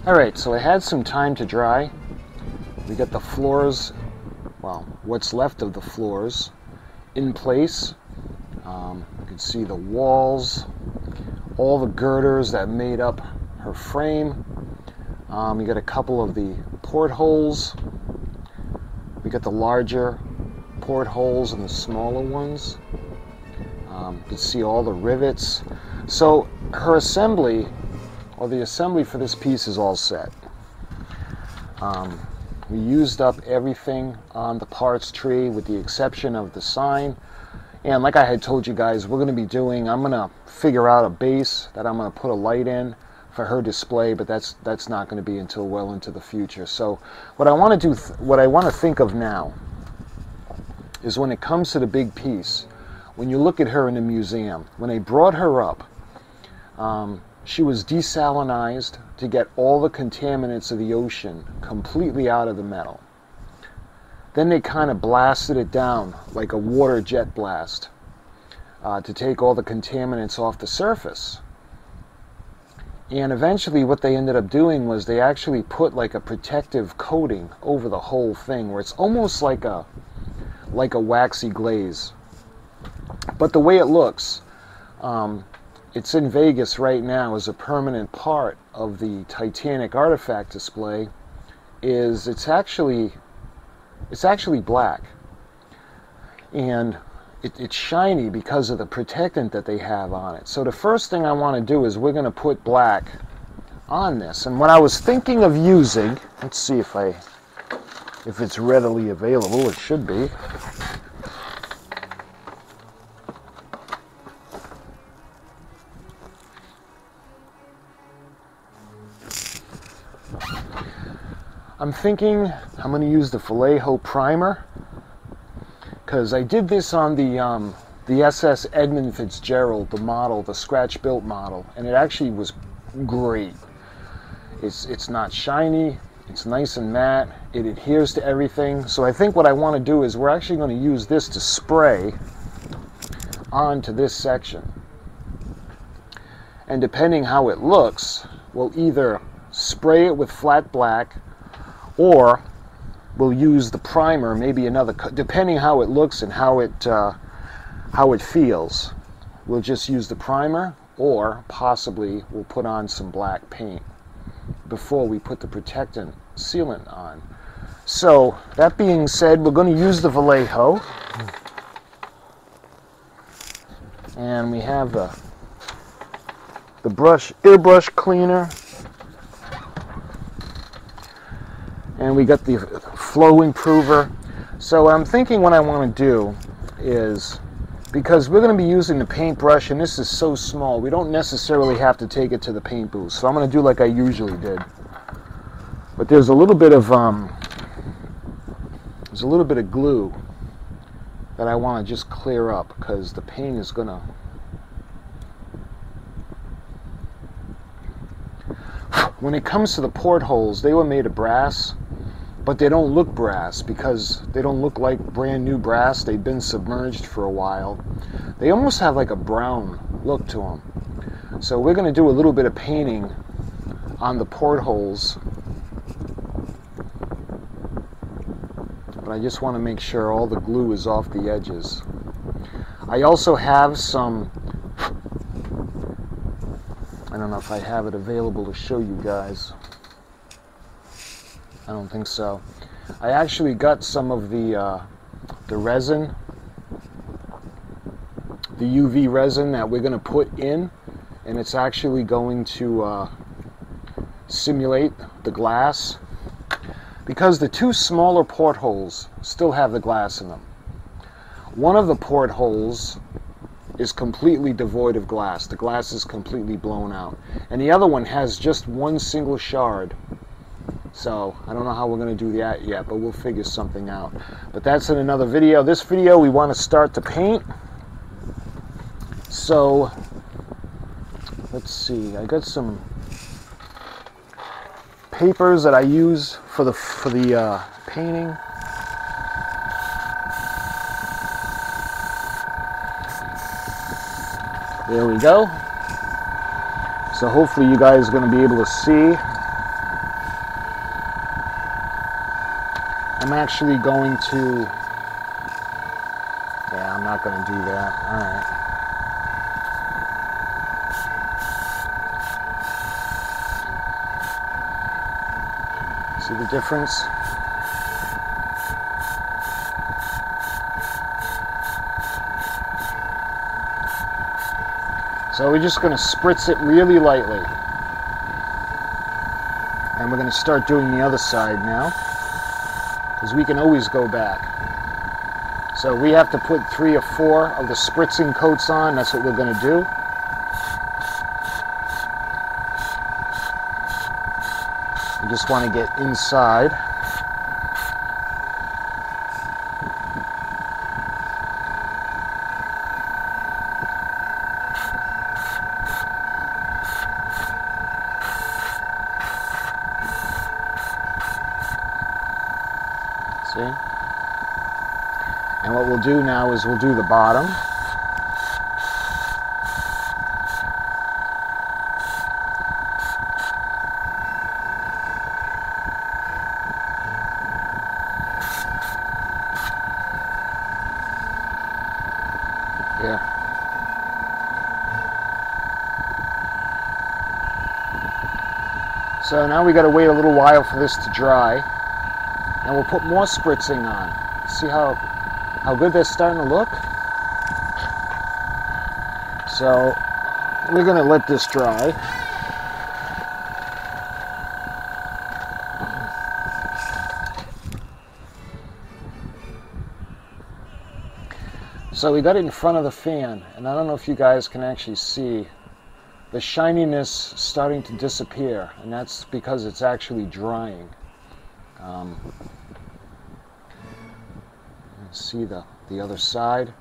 Alright, so I had some time to dry. We got the floors, well, what's left of the floors, in place. You can see the walls, all the girders that made up her frame. You got a couple of the portholes. We got the larger portholes and the smaller ones. You can see all the rivets. So her assembly, or the assembly for this piece, is all set. We used up everything on the parts tree with the exception of the sign. And like I had told you guys, we're going to be doing, I'm going to figure out a base that I'm going to put a light in for her display, but that's not going to be until well into the future. So what I want to do, what I want to think of now is when it comes to the big piece, when you look at her in the museum, when they brought her up, she was desalinized to get all the contaminants of the ocean completely out of the metal. Then they kind of blasted it down like a water jet blast to take all the contaminants off the surface. And eventually what they ended up doing was they actually put like a protective coating over the whole thing where it's almost like a waxy glaze. But the way it looks, it's in Vegas right now as a permanent part of the Titanic artifact display, is it's actually black. And it's shiny because of the protectant that they have on it. So the first thing I want to do is we're going to put black on this. And what I was thinking of using, let's see if it's readily available. It should be. I'm thinking I'm going to use the Vallejo primer, because I did this on the SS Edmund Fitzgerald, the model, the scratch-built model, and it actually was great. It's not shiny, it's nice and matte, it adheres to everything. So I think what I want to do is we're actually going to use this to spray onto this section. And depending how it looks, we'll either spray it with flat black, or we'll use the primer, maybe another, depending how it looks and how it feels. We'll just use the primer, or possibly we'll put on some black paint before we put the protectant sealant on. So that being said, we're going to use the Vallejo, and we have the airbrush cleaner. And we got the flow improver. So I'm thinking what I want to do is, because we're going to be using the paintbrush, and this is so small, we don't necessarily have to take it to the paint booth. So I'm going to do like I usually did. But there's a little bit of glue that I want to just clear up, because the paint is going to. When it comes to the portholes, they were made of brass. But they don't look brass because they don't look like brand new brass. They've been submerged for a while. They almost have like a brown look to them. So we're going to do a little bit of painting on the portholes. But I just want to make sure all the glue is off the edges. I also have some, I don't know if I have it available to show you guys. I don't think so. I actually got some of the resin, the UV resin that we're going to put in, and it's actually going to simulate the glass, because the two smaller portholes still have the glass in them. One of the portholes is completely devoid of glass. The glass is completely blown out. And the other one has just one single shard. So I don't know how we're going to do that yet, but we'll figure something out. But that's in another video. This video, we want to start to paint. So let's see. I got some papers that I use for the painting. There we go. So hopefully you guys are going to be able to see I'm actually going to, yeah, I'm not going to do that. All right. See the difference? So we're just going to spritz it really lightly. And we're going to start doing the other side now, because we can always go back. So we have to put 3 or 4 of the spritzing coats on. That's what we're going to do. We just want to get inside. See? And what we'll do now is we'll do the bottom. Here. So now we got to wait a little while for this to dry. And we'll put more spritzing on. See how good they're starting to look? So we're going to let this dry. So we got it in front of the fan, and I don't know if you guys can actually see the shininess starting to disappear, and that's because it's actually drying. See the other side,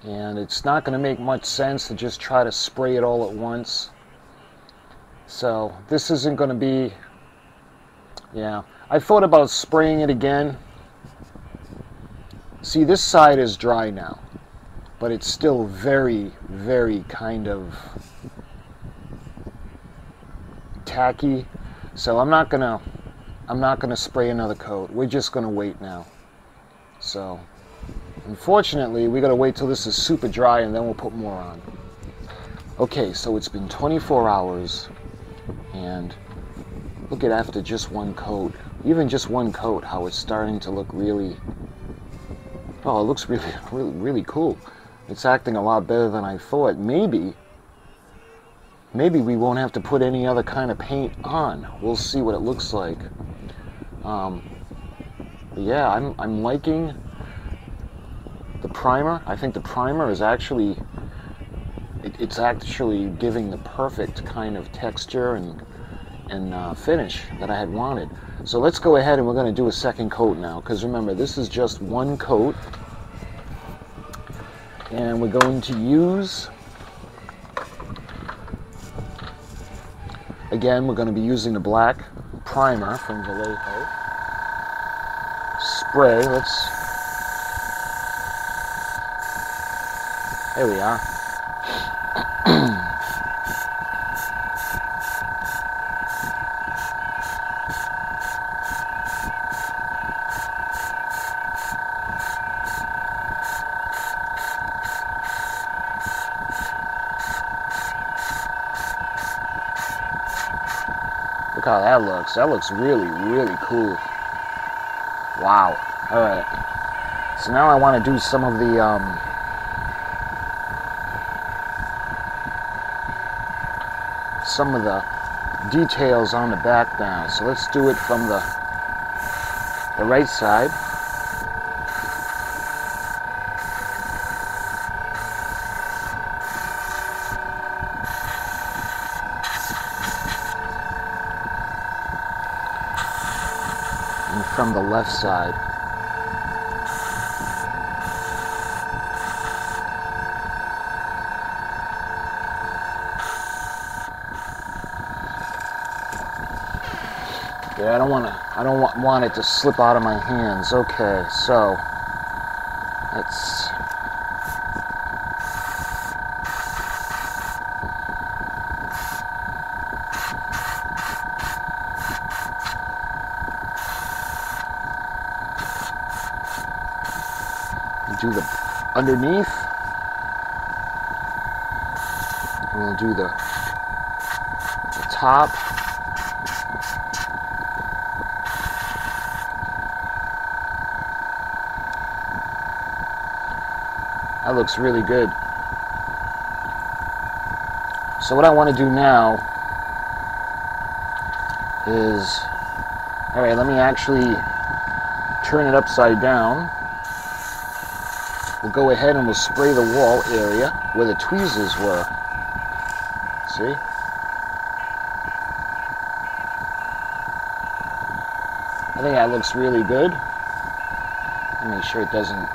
and it's not going to make much sense to just try to spray it all at once. So this isn't going to be, yeah, I thought about spraying it again. See, this side is dry now, but it's still very, very kind of tacky. So I'm not gonna spray another coat. We're just gonna wait now. So unfortunately, we gotta wait till this is super dry, and then we'll put more on. Okay, so it's been 24 hours, and look at, after just one coat, even just one coat, how it's starting to look really, oh, it looks really, really, really cool. It's acting a lot better than I thought. Maybe we won't have to put any other kind of paint on. We'll see what it looks like. But yeah, I'm liking the primer. I think the primer is actually, it's actually giving the perfect kind of texture and finish that I had wanted. So let's go ahead and we're going to do a second coat now, because remember, this is just one coat, and we're going to use, again, we're going to be using the black primer from Vallejo. Spray, there we are. Look how that looks. That looks really, really cool. Wow. All right. So now I want to do some of the details on the back now. So let's do it from the right side. And from the left side. Yeah, I don't want it to slip out of my hands. Okay, so let's do the underneath. And we'll do the top. That looks really good. So what I want to do now is, all right, let me actually turn it upside down. We'll go ahead and we'll spray the wall area where the tweezers were. See? I think that looks really good. Make sure it doesn't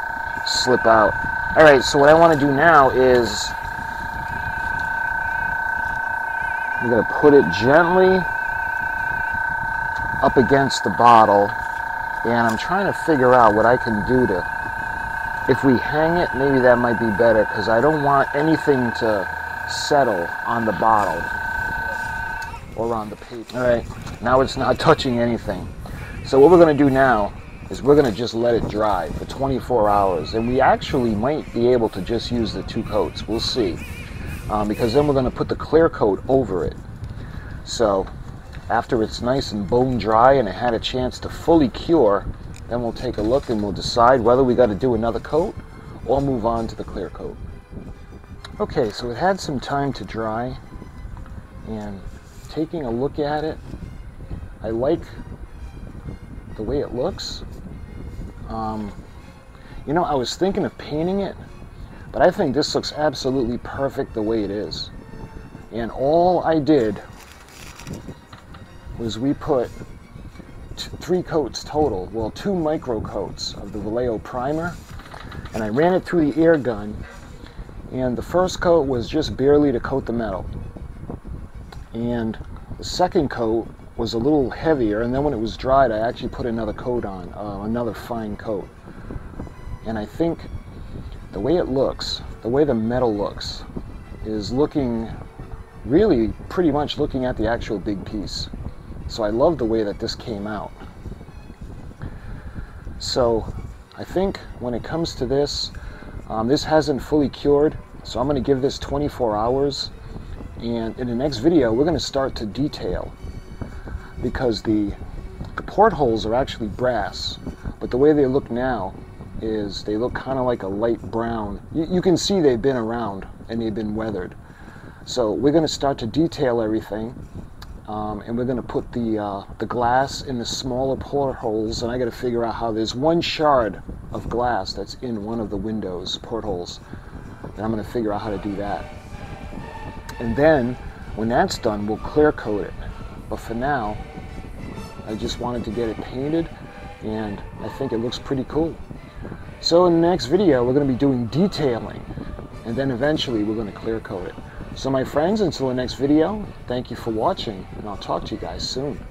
slip out. All right, so what I want to do now is I'm going to put it gently up against the bottle, and I'm trying to figure out what I can do to, if we hang it, maybe that might be better, because I don't want anything to settle on the bottle or on the paper. All right, now it's not touching anything. So what we're going to do now is we're going to just let it dry for 24 hours, and we actually might be able to just use the 2 coats. We'll see, because then we're going to put the clear coat over it. So after it's nice and bone dry and it had a chance to fully cure, then we'll take a look and we'll decide whether we got to do another coat or move on to the clear coat. Okay, so it had some time to dry, and taking a look at it, I like the way it looks. You know, I was thinking of painting it, but I think this looks absolutely perfect the way it is. And all I did was we put 3 coats total, well, 2 micro coats of the Vallejo primer, and I ran it through the air gun, and the first coat was just barely to coat the metal, and the second coat was a little heavier, and then when it was dried I actually put another coat on, another fine coat. And I think the way it looks, the way the metal looks, is looking really pretty much looking at the actual big piece. So I love the way that this came out. So I think when it comes to this, this hasn't fully cured, so I'm going to give this 24 hours, and in the next video we're going to start to detail, because the portholes are actually brass, but the way they look now is they look kind of like a light brown. You can see they've been around and they've been weathered. So we're going to start to detail everything, and we're going to put the glass in the smaller portholes, and I got to figure out how there's one shard of glass that's in one of the windows portholes, and I'm going to figure out how to do that. And then when that's done, we'll clear coat it. But for now, I just wanted to get it painted, and I think it looks pretty cool. So in the next video, we're going to be doing detailing, and then eventually we're going to clear coat it. So my friends, until the next video, thank you for watching, and I'll talk to you guys soon.